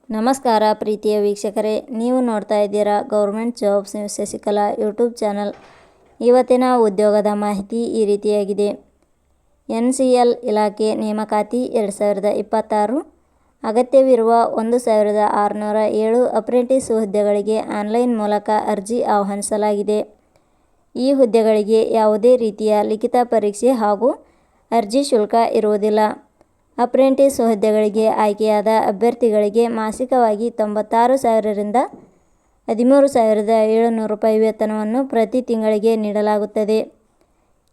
ನಮಸ್ಕಾರ ಪ್ರೀತಿಯ ವೀಕ್ಷಕರೇ, ನೀವು ನೋಡ್ತಾ ಇದ್ದೀರಾ government jobs news Shashikala YouTube channel. ಇವತ್ತಿನ ಉದ್ಯೋಗದ ಮಾಹಿತಿ ಈ ರೀತಿಯಾಗಿದೆ. NCL ಇಲಾಖೆ ನೇಮಕಾತಿ 2026 ಅಗತ್ಯವಿರುವ 1607 ಅಪ್ರೆಂಟಿಸ್ ಹುದ್ದೆಗಳಿಗೆ ಆನ್ಲೈನ್ ಮೂಲಕ ಅರ್ಜಿ ಆಹ್ವಾನಿಸಲಾಗಿದೆ. ಈ ಹುದ್ದೆಗಳಿಗೆ ಯಾವುದೇ ರೀತಿಯ ಲಿಖಿತ ಪರೀಕ್ಷೆ ಹಾಗೂ ಅರ್ಜಿ ಶುಲ್ಕ ಇರುವುದಿಲ್ಲ. ಅಪ್ರೆಂಟಿಸ್ ಹುದ್ದೆಗಳಿಗೆ ಆಯ್ಕೆಯಾದ ಅಭ್ಯರ್ಥಿಗಳಿಗೆ ಮಾಸಿಕವಾಗಿ 96,000 ರಿಂದ 13,700 ರೂಪಾಯಿ ವೇತನವನ್ನು ಪ್ರತಿ ತಿಂಗಳಿಗೆ ನೀಡಲಾಗುತ್ತದೆ.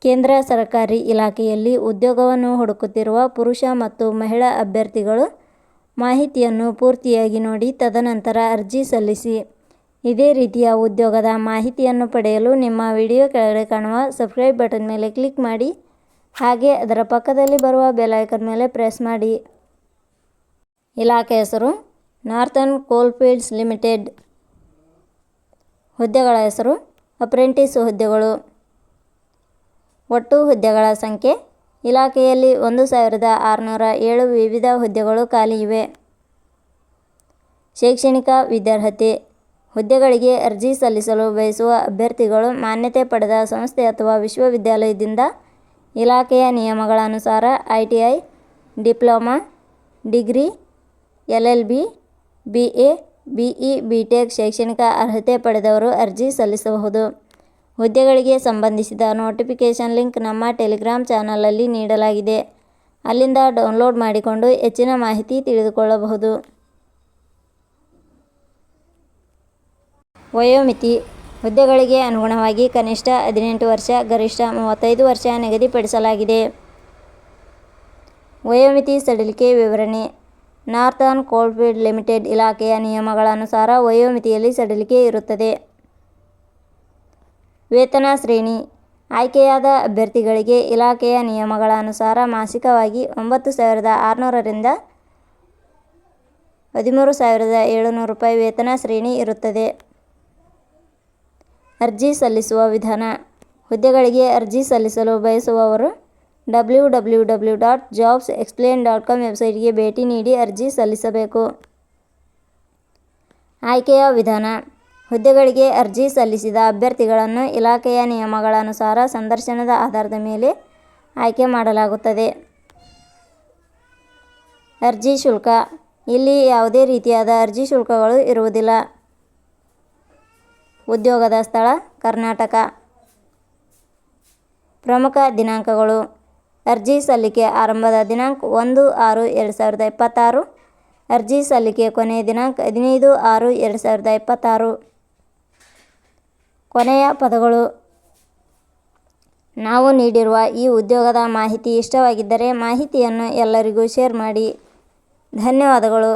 ಕೇಂದ್ರ ಸರ್ಕಾರಿ ಇಲಾಖೆಯಲ್ಲಿ ಉದ್ಯೋಗವನ್ನು ಹುಡುಕುತ್ತಿರುವ ಪುರುಷ ಮತ್ತು ಮಹಿಳಾ ಅಭ್ಯರ್ಥಿಗಳು ಮಾಹಿತಿಯನ್ನು ಪೂರ್ತಿಯಾಗಿ ನೋಡಿ ತದನಂತರ ಅರ್ಜಿ ಸಲ್ಲಿಸಿ. ಇದೇ ರೀತಿಯ ಉದ್ಯೋಗದ ಮಾಹಿತಿಯನ್ನು ಪಡೆಯಲು ನಿಮ್ಮ ವಿಡಿಯೋ ಕೆಳಗಡೆ ಕಾಣುವ ಸಬ್ಸ್ಕ್ರೈಬ್ ಬಟನ್ ಮೇಲೆ ಕ್ಲಿಕ್ ಮಾಡಿ, ಹಾಗೆ ಅದರ ಪಕ್ಕದಲ್ಲಿ ಬರುವ ಬೆಲ್ ಐಕಾನ್ ಮೇಲೆ ಪ್ರೆಸ್ ಮಾಡಿ. ಇಲಾಖೆ ಹೆಸರು ನಾರ್ಥರ್ನ್ ಕೋಲ್ಫೀಲ್ಡ್ಸ್ ಲಿಮಿಟೆಡ್. ಹುದ್ದೆಗಳ ಹೆಸರು ಅಪ್ರೆಂಟಿಸ್ ಹುದ್ದೆಗಳು. ಒಟ್ಟು ಹುದ್ದೆಗಳ ಸಂಖ್ಯೆ ಇಲಾಖೆಯಲ್ಲಿ 1607 ವಿವಿಧ ಹುದ್ದೆಗಳು ಖಾಲಿ ಇವೆ. ಶೈಕ್ಷಣಿಕ ವಿದ್ಯಾರ್ಹತೆ. ಹುದ್ದೆಗಳಿಗೆ ಅರ್ಜಿ ಸಲ್ಲಿಸಲು ಬಯಸುವ ಅಭ್ಯರ್ಥಿಗಳು ಮಾನ್ಯತೆ ಪಡೆದ ಸಂಸ್ಥೆ ಅಥವಾ ವಿಶ್ವವಿದ್ಯಾಲಯದಿಂದ ಇಲಾಖೆಯ ನಿಯಮಗಳ ಅನುಸಾರ ITI, diploma, degree, LLB, BA, BE, BTech ಶೈಕ್ಷಣಿಕ ಅರ್ಹತೆ ಪಡೆದವರು ಅರ್ಜಿ ಸಲ್ಲಿಸಬಹುದು. ಹುದ್ದೆಗಳಿಗೆ ಸಂಬಂಧಿಸಿದ ನೋಟಿಫಿಕೇಷನ್ ಲಿಂಕ್ ನಮ್ಮ ಟೆಲಿಗ್ರಾಮ್ ಚಾನಲಲ್ಲಿ ನೀಡಲಾಗಿದೆ. ಅಲ್ಲಿಂದ ಡೌನ್ಲೋಡ್ ಮಾಡಿಕೊಂಡು ಹೆಚ್ಚಿನ ಮಾಹಿತಿ ತಿಳಿದುಕೊಳ್ಳಬಹುದು. ವಯೋಮಿತಿ. ಹುದ್ದೆಗಳಿಗೆ ಅನುಗುಣವಾಗಿ ಕನಿಷ್ಠ 18 ವರ್ಷ, ಗರಿಷ್ಠ 35 ವರ್ಷ ನಿಗದಿಪಡಿಸಲಾಗಿದೆ. ವಯೋಮಿತಿ ಸಡಿಲಿಕೆ ವಿವರಣೆ. ನಾರ್ಥರ್ನ್ ಕೋಲ್ಫೀಲ್ಡ್ ಲಿಮಿಟೆಡ್ ಇಲಾಖೆಯ ನಿಯಮಗಳ ಅನುಸಾರ ವಯೋಮಿತಿಯಲ್ಲಿ ಸಡಿಲಿಕೆ ಇರುತ್ತದೆ. ವೇತನ ಶ್ರೇಣಿ. ಆಯ್ಕೆಯಾದ ಅಭ್ಯರ್ಥಿಗಳಿಗೆ ಇಲಾಖೆಯ ನಿಯಮಗಳ ಅನುಸಾರ ಮಾಸಿಕವಾಗಿ 9,600 ರಿಂದ 13,700 ರೂಪಾಯಿ ವೇತನ ಶ್ರೇಣಿ ಇರುತ್ತದೆ. ಅರ್ಜಿ ಸಲ್ಲಿಸುವ ವಿಧಾನ. ಹುದ್ದೆಗಳಿಗೆ ಅರ್ಜಿ ಸಲ್ಲಿಸಲು ಬಯಸುವವರು www.jobsexplain.com ವೆಬ್ಸೈಟ್ಗೆ ಭೇಟಿ ನೀಡಿ ಅರ್ಜಿ ಸಲ್ಲಿಸಬೇಕು. ಆಯ್ಕೆಯ ವಿಧಾನ. ಹುದ್ದೆಗಳಿಗೆ ಅರ್ಜಿ ಸಲ್ಲಿಸಿದ ಅಭ್ಯರ್ಥಿಗಳನ್ನು ಇಲಾಖೆಯ ನಿಯಮಗಳ ಅನುಸಾರ ಸಂದರ್ಶನದ ಆಧಾರದ ಮೇಲೆ ಆಯ್ಕೆ ಮಾಡಲಾಗುತ್ತದೆ. ಅರ್ಜಿ ಶುಲ್ಕ. ಇಲ್ಲಿ ಯಾವುದೇ ರೀತಿಯಾದ ಅರ್ಜಿ ಶುಲ್ಕಗಳು ಇರುವುದಿಲ್ಲ. ಉದ್ಯೋಗದ ಸ್ಥಳ ಕರ್ನಾಟಕ. ಪ್ರಮುಖ ದಿನಾಂಕಗಳು. ಅರ್ಜಿ ಸಲ್ಲಿಕೆ ಆರಂಭದ ದಿನಾಂಕ 1/6/2026. ಅರ್ಜಿ ಸಲ್ಲಿಕೆ ಕೊನೆಯ ದಿನಾಂಕ 15/6/2026. ಕೊನೆಯ ಪದಗಳು. ನಾವು ನೀಡಿರುವ ಈ ಉದ್ಯೋಗದ ಮಾಹಿತಿ ಇಷ್ಟವಾಗಿದ್ದರೆ ಮಾಹಿತಿಯನ್ನು ಎಲ್ಲರಿಗೂ ಶೇರ್ ಮಾಡಿ. ಧನ್ಯವಾದಗಳು.